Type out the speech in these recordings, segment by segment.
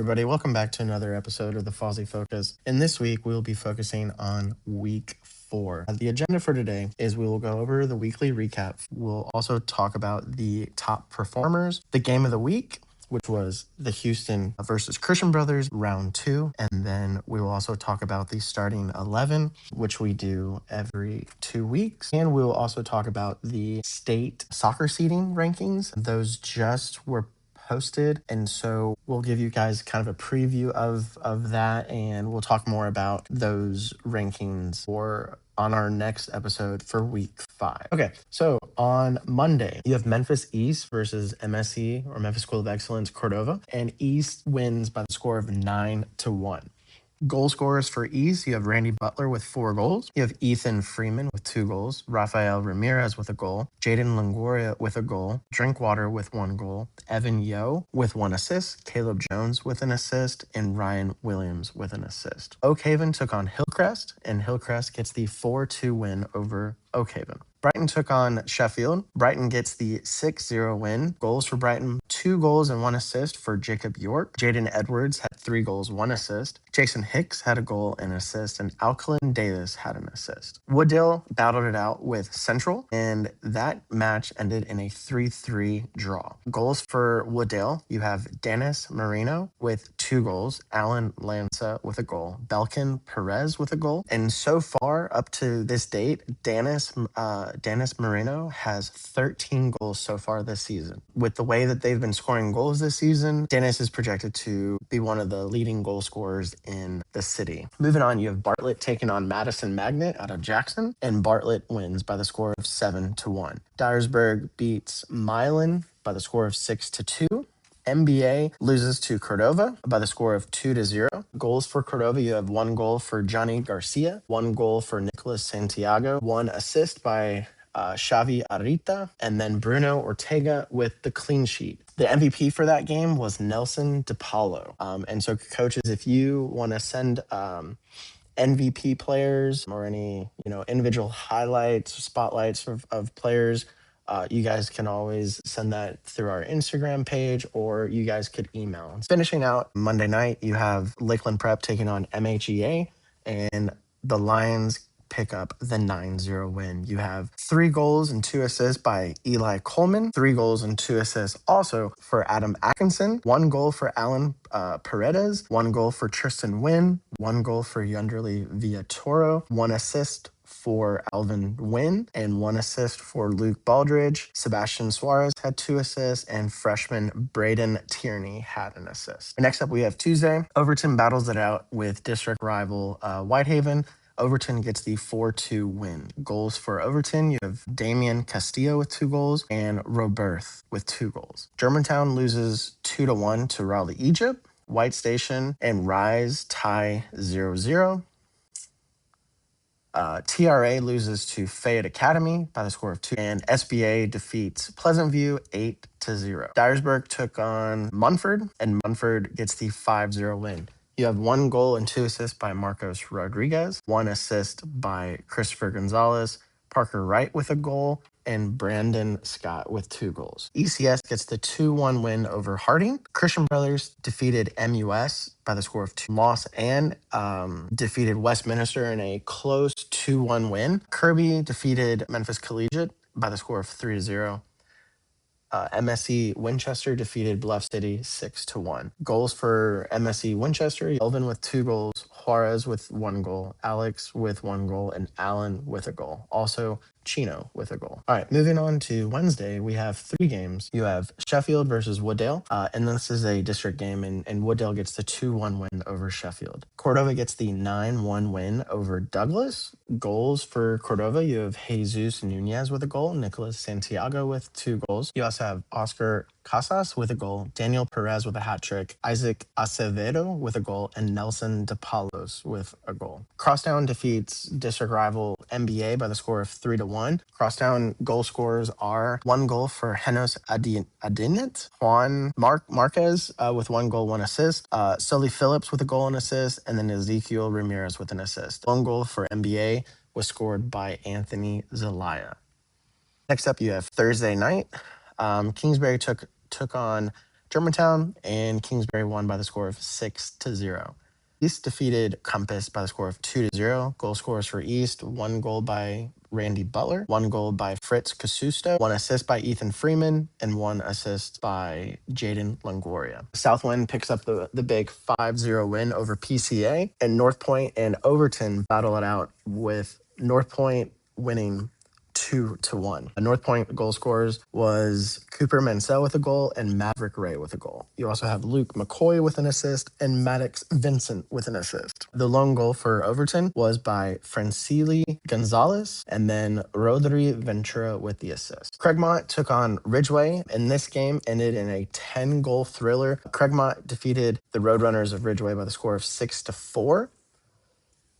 everybody. Welcome back to another episode of the Fausey Focus. And this week, we'll be focusing on week 4. The agenda for today is we will go over the weekly recap. We'll also talk about the top performers, the game of the week, which was the Houston versus Christian Brothers round 2. And then we will also talk about the starting 11, which we do every 2 weeks. And we will also talk about the state soccer seeding rankings. Those just were posted, and so we'll give you guys kind of a preview of that, and we'll talk more about those rankings for on our next episode for week 5. Okay, so on Monday you have Memphis East versus MSE, or Memphis School of Excellence, Cordova, and East wins by the score of 9-1. Goal scorers for East, you have Randy Butler with 4 goals. You have Ethan Freeman with 2 goals, Rafael Ramirez with a goal, Jaden Longoria with a goal, Drinkwater with 1 goal, Evan Yo with 1 assist, Caleb Jones with an assist, and Ryan Williams with an assist. Oak Haven took on Hillcrest, and Hillcrest gets the 4-2 win over Oak Haven. Brighton took on Sheffield. Brighton gets the 6-0 win. Goals for Brighton, 2 goals and 1 assist for Jacob York. Jaden Edwards had 3 goals, 1 assist. Jason Hicks had a goal and assist, and Alcalin Davis had an assist. Wooddale battled it out with Central, and that match ended in a 3-3 draw. Goals for Wooddale, you have Dennis Marino with 2 goals, Alan Lanza with a goal, Belkin Perez with a goal, and so far up to this date, Dennis Marino has 13 goals so far this season. With the way that they've been scoring goals this season, Dennis is projected to be one of the leading goal scorers in the city. Moving on, you have Bartlett taking on Madison Magnet out of Jackson, and Bartlett wins by the score of 7-1. Dyersburg beats Milan by the score of 6-2. MBA loses to Cordova by the score of 2-0. Goals for Cordova, you have 1 goal for Johnny Garcia, 1 goal for Nicholas Santiago, 1 assist by Xavi Arita, and then Bruno Ortega with the clean sheet. The MVP for that game was Nelson DePaulo. And so, coaches, if you want to send MVP players or any individual highlights, spotlights of players, you guys can always send that through our Instagram page, or you guys could email. Finishing out Monday night, you have Lakeland Prep taking on MHEA, and the Lions pick up the 9-0 win. You have 3 goals and 2 assists by Eli Coleman, 3 goals and 2 assists also for Adam Atkinson, 1 goal for Alan Paredes, 1 goal for Tristan Wynn, 1 goal for Yunderly Villatoro, 1 assist for Alvin Wynn, and 1 assist for Luke Baldridge. Sebastian Suarez had 2 assists, and freshman Braden Tierney had an assist. Next up, we have Tuesday. Overton battles it out with district rival Whitehaven. Overton gets the 4-2 win. Goals for Overton, you have Damian Castillo with 2 goals and Roberth with 2 goals. Germantown loses 2-1 to Raleigh, Egypt. White Station and Rise tie 0-0. TRA loses to Fayette Academy by the score of 2, and SBA defeats Pleasant View 8-0. Dyersburg took on Munford, and Munford gets the 5-0 win. You have 1 goal and 2 assists by Marcos Rodriguez, 1 assist by Christopher Gonzalez, Parker Wright with a goal, and Brandon Scott with 2 goals. ECS gets the 2-1 win over Harding. Christian Brothers defeated MUS by the score of 2 loss, and defeated Westminster in a close 2-1 win. Kirby defeated Memphis Collegiate by the score of 3-0. MSC Winchester defeated Bluff City 6-1. Goals for MSC Winchester, Elvin with 2 goals, Juarez with 1 goal, Alex with 1 goal, and Allen with a goal. Also, Chino with a goal. All right, moving on to Wednesday, we have 3 games. You have Sheffield versus Wooddale, and this is a district game, and Wooddale gets the 2-1 win over Sheffield. Cordova gets the 9-1 win over Douglas. Goals for Cordova, you have Jesus Nunez with a goal, Nicholas Santiago with 2 goals. You also have Oscar Casas with a goal, Daniel Perez with a hat trick, Isaac Acevedo with a goal, and Nelson DePaulos with a goal. Crosstown defeats district rival MBA by the score of 3-1. Crosstown goal scorers are 1 goal for Henos Adinit, Juan Marquez with 1 goal, 1 assist, Sully Phillips with a goal and assist, and then Ezekiel Ramirez with an assist. 1 goal for MBA was scored by Anthony Zelaya. Next up, you have Thursday night. Kingsbury took on Germantown, and Kingsbury won by the score of 6-0. East defeated Compass by the score of 2-0. Goal scorers for East: one goal by Randy Butler, one goal by Fritz Casusto, one assist by Ethan Freeman, and one assist by Jaden Longoria. Southwind picks up the big 5-0 win over PCA, and North Point and Overton battle it out with North Point winning 2-1. North Point goal scorers was Cooper Mansell with a goal and Maverick Ray with a goal. You also have Luke McCoy with an assist and Maddox Vincent with an assist. The lone goal for Overton was by Francili Gonzalez and then Rodri Ventura with the assist. Craigmont took on Ridgeway, and this game ended in a 10-goal thriller. Craigmont defeated the Roadrunners of Ridgeway by the score of 6-4.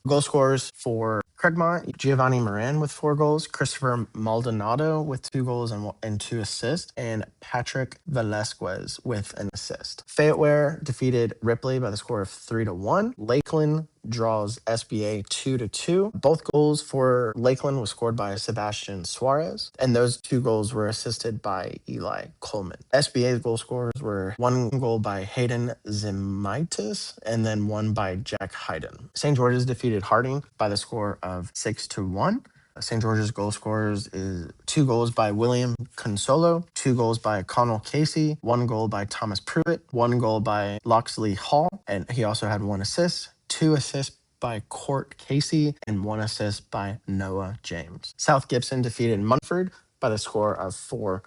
Goal scorers for Craigmont: Giovanni Moran with 4 goals, Christopher Maldonado with 2 goals and 2 assists, and Patrick Velasquez with an assist. Fayetteware defeated Ripley by the score of 3-1. Lakeland draws SBA 2-2. Both goals for Lakeland was scored by Sebastian Suarez, and those 2 goals were assisted by Eli Coleman. SBA's goal scorers were 1 goal by Hayden Zimaitis and then 1 by Jack Hayden. St. George's defeated Harding by the score of 6-1. St. George's goal scorers is 2 goals by William Consolo, 2 goals by Connell Casey, 1 goal by Thomas Pruitt, 1 goal by Loxley Hall, and he also had 1 assist, 2 assists by Court Casey, and 1 assist by Noah James. South Gibson defeated Munford by the score of 4-1.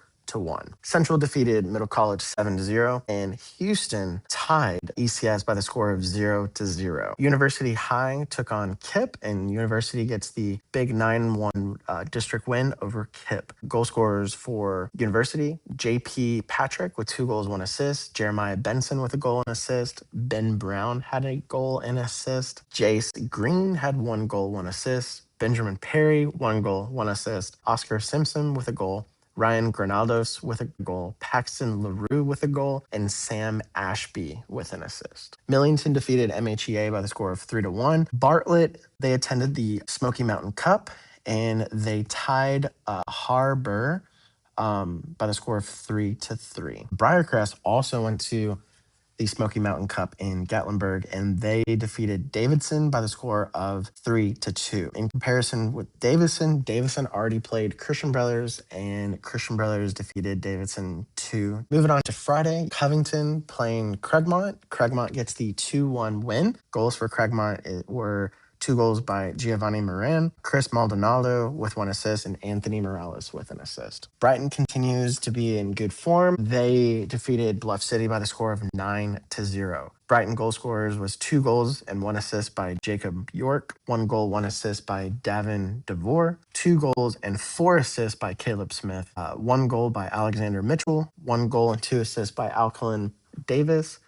Central defeated Middle College 7-0, and Houston tied ECS by the score of 0-0. University High took on Kip, and University gets the big 9-1 district win over Kip. Goal scorers for University: JP Patrick with 2 goals, 1 assist, Jeremiah Benson with a goal and assist, Ben Brown had a goal and assist, Jace Green had 1 goal, 1 assist, Benjamin Perry, 1 goal, 1 assist, Oscar Simpson with a goal, Ryan Granaldos with a goal, Paxton LaRue with a goal, and Sam Ashby with an assist. Millington defeated MHEA by the score of 3-1. Bartlett, they attended the Smoky Mountain Cup, and they tied Harbor by the score of 3-3. Briarcrest also went to the Smoky Mountain Cup in Gatlinburg, and they defeated Davidson by the score of 3-2. In comparison with Davidson already played Christian Brothers, and Christian Brothers defeated Davidson 2. Moving on to Friday, Covington playing Craigmont. Craigmont gets the 2-1 win. Goals for Craigmont were 2 goals by Giovanni Moran, Chris Maldonado with 1 assist, and Anthony Morales with an assist. Brighton continues to be in good form. They defeated Bluff City by the score of 9-0. Brighton goal scorers was 2 goals and 1 assist by Jacob York, 1 goal, 1 assist by Davin DeVore, 2 goals and 4 assists by Caleb Smith, 1 goal by Alexander Mitchell, 1 goal and 2 assists by Alkaline Davis,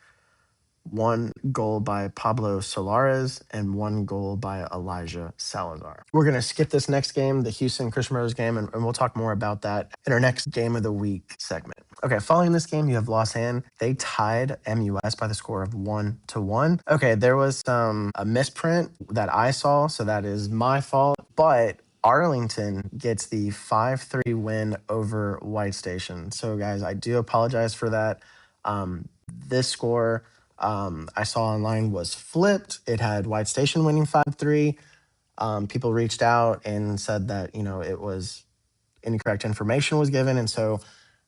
1 goal by Pablo Solares, and 1 goal by Elijah Salazar. We're going to skip this next game, the Houston Christian Brothers game, and we'll talk more about that in our next Game of the Week segment. Okay, following this game, you have Lausanne. They tied MUS by the score of 1-1. Okay, there was a misprint that I saw, so that is my fault, but Arlington gets the 5-3 win over White Station. So, guys, I do apologize for that. This score I saw online was flipped. It had White Station winning 5-3. People reached out and said that, it was incorrect information was given. And so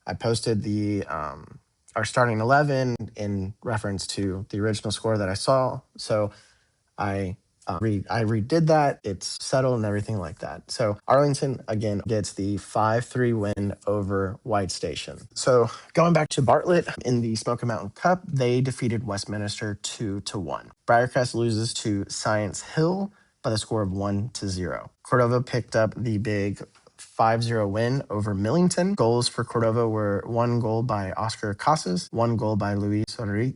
I posted our starting 11 in reference to the original score that I saw. So I redid that. It's settled and everything like that. So Arlington, again, gets the 5-3 win over White Station. So going back to Bartlett in the Smoky Mountain Cup, they defeated Westminster 2-1. Briarcrest loses to Science Hill by the score of 1-0. Cordova picked up the big 5-0 win over Millington. Goals for Cordova were 1 goal by Oscar Casas, 1 goal by Luis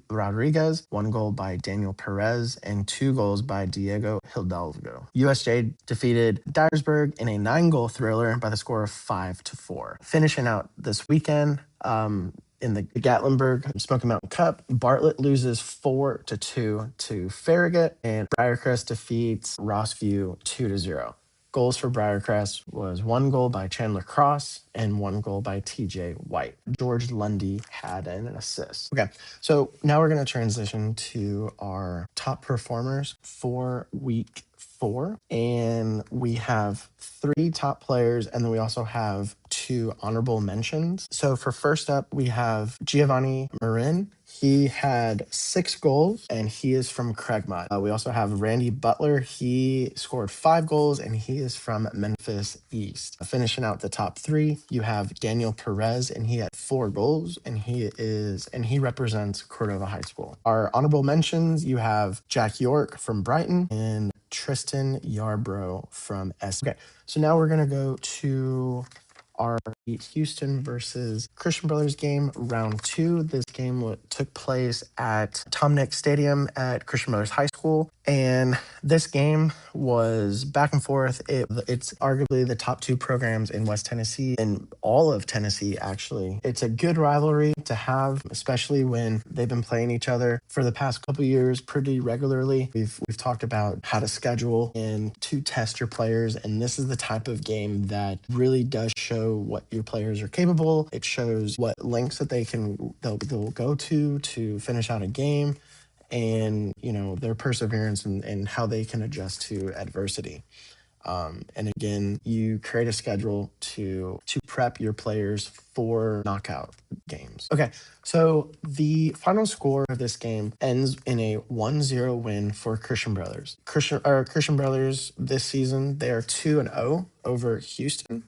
Rodriguez, 1 goal by Daniel Perez, and 2 goals by Diego Hidalgo. USJ defeated Dyersburg in a 9-goal thriller by the score of 5-4. Finishing out this weekend, in the Gatlinburg Smoky Mountain Cup, Bartlett loses 4-2 to Farragut, and Briarcrest defeats Rossview 2-0. Goals for Briarcrest was 1 goal by Chandler Cross and 1 goal by TJ White. George Lundy had an assist. Okay, so now we're going to transition to our top performers for week 4. And we have 3 top players, and then we also have 2 honorable mentions. So for first up, we have Giovanni Marin. He had 6 goals, and he is from Craigmont. We also have Randy Butler. He scored 5 goals, and he is from Memphis East. Finishing out the top 3, you have Daniel Perez, and he had 4 goals, and he represents Cordova High School. Our honorable mentions, you have Jack York from Brighton and Tristan Yarbrough from S. Okay, so now we're gonna go to our Houston versus Christian Brothers game, round 2. This game took place at Tom Nick Stadium at Christian Brothers High School. And this game was back and forth. It's arguably the top 2 programs in West Tennessee and all of Tennessee, actually. It's a good rivalry to have, especially when they've been playing each other for the past couple years pretty regularly. We've talked about how to schedule and to test your players, and this is the type of game that really does show what your players are capable. It shows what lengths that they'll go to finish out a game, and their perseverance and how they can adjust to adversity. And again, you create a schedule to prep your players for knockout games. Okay, so the final score of this game ends in a 1-0 win for Christian Brothers. Christian Brothers this season, they are 2-0 over Houston.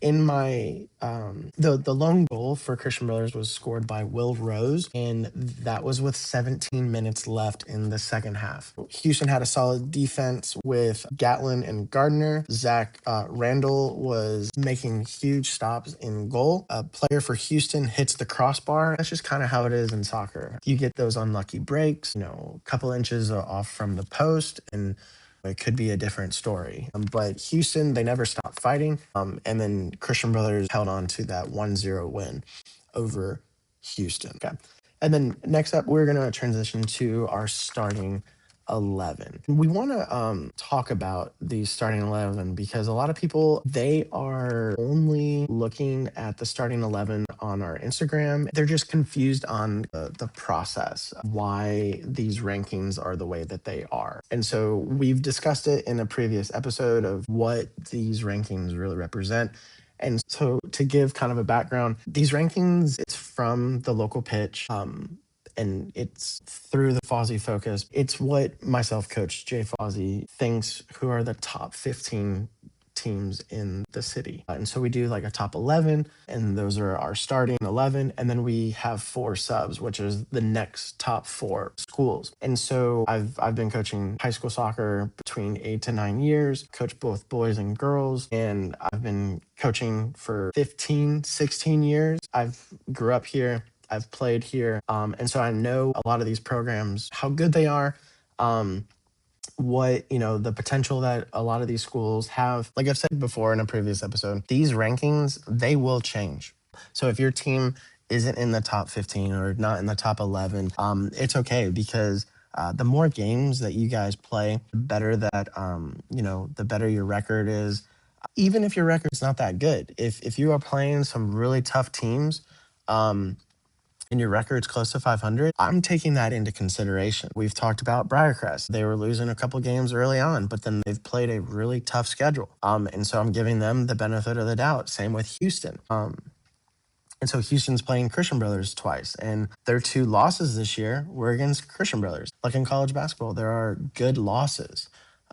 In my the lone goal for Christian Brothers was scored by Will Rose, and that was with 17 minutes left in the second half. Houston had a solid defense with Gatlin and Gardner. Zach Randall was making huge stops in goal. A player for Houston hits the crossbar. That's just kind of how it is in soccer. You get those unlucky breaks, a couple inches off from the post, and it could be a different story. But Houston, they never stopped fighting. And then Christian Brothers held on to that 1-0 win over Houston. Okay. And then next up, we're going to transition to our starting 11. We want to talk about the starting 11 because a lot of people, they are only looking at the starting 11 on our Instagram. They're just confused on the process, why these rankings are the way that they are. And so we've discussed it in a previous episode of what these rankings really represent. And so to give kind of a background, these rankings, it's from the local pitch. And it's through the Fausey focus. It's what myself, Coach Jay Fausey, thinks who are the top 15 teams in the city. And so we do like a top 11, and those are our starting 11. And then we have 4 subs, which is the next top 4 schools. And so I've been coaching high school soccer between 8 to 9 years, coached both boys and girls. And I've been coaching for 15, 16 years. I've grew up here. I've played here. And so I know a lot of these programs, how good they are, what, the potential that a lot of these schools have. Like I've said before in a previous episode, these rankings, they will change. So if your team isn't in the top 15 or not in the top 11, it's okay because the more games that you guys play, the better that, the better your record is. Even if your record's not that good, if you are playing some really tough teams, and your record's close to 500, I'm taking that into consideration. We've talked about Briarcrest. They were losing a couple games early on, but then they've played a really tough schedule. And so I'm giving them the benefit of the doubt. Same with Houston. And so Houston's playing Christian Brothers twice, and their 2 losses this year were against Christian Brothers. Like in college basketball, there are good losses.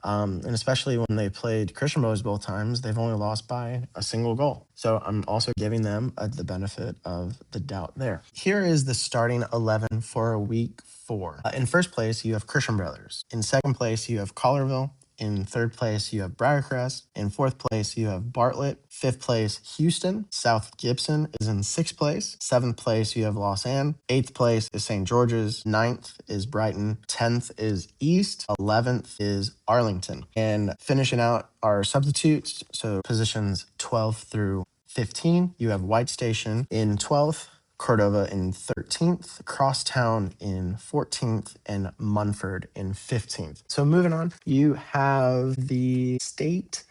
And especially when they played Christian Brothers both times, they've only lost by a single goal. So I'm also giving them the benefit of the doubt there. Here is the starting 11 for week 4. In first place, you have Christian Brothers. In second place, you have Collierville. In third place, you have Briarcrest. In fourth place, you have Bartlett. Fifth place, Houston. South Gibson is in sixth place. Seventh place, you have Los Ann. Eighth place is St. George's. Ninth is Brighton. 10th is East. 11th is Arlington. And finishing out our substitutes, so positions 12 through 15, you have White Station in 12th. Cordova in 13th, Crosstown in 14th, and Munford in 15th. So moving on, you have the state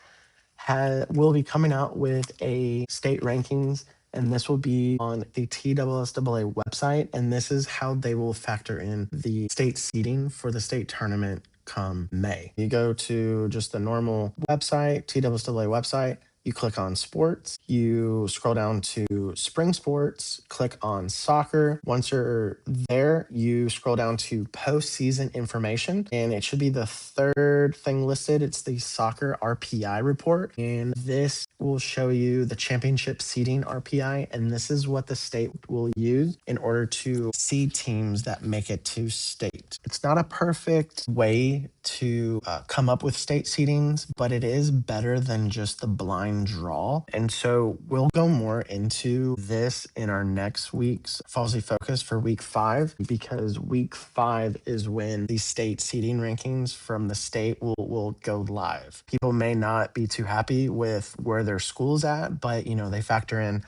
will be coming out with a state rankings, and this will be on the TSSAA website. And this is how they will factor in the state seating for the state tournament come May. You go to just the normal website, TSSAA website. You click on sports, you scroll down to spring sports, click on soccer. Once you're there, you scroll down to postseason information, and it should be the third thing listed. It's the soccer RPI report, and this will show you the championship seeding RPI, and this is what the state will use in order to seed teams that make it to state. It's not a perfect way to come up with state seedings, but it is better than just the blind draw. And so we'll go more into this in our next week's Fausey Focus for week 5, because week 5 is when the state seeding rankings from the state will go live. People may not be too happy with where their school's at, but they factor in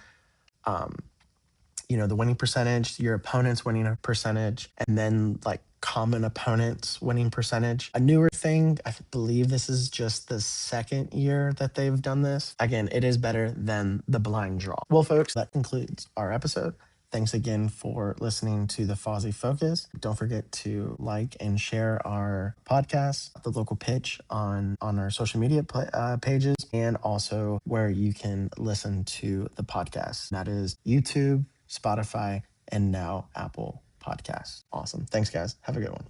the winning percentage, your opponent's winning a percentage, and then like common opponents winning percentage. A newer thing, I believe this is just the second year that they've done this. Again, it is better than the blind draw. Well, folks, that concludes our episode. Thanks again for listening to the Fausey Focus. Don't forget to like and share our podcast, The Local Pitch, on our social media pages, and also where you can listen to the podcast. That is YouTube, Spotify, and now Apple Podcasts. Awesome. Thanks, guys. Have a good one.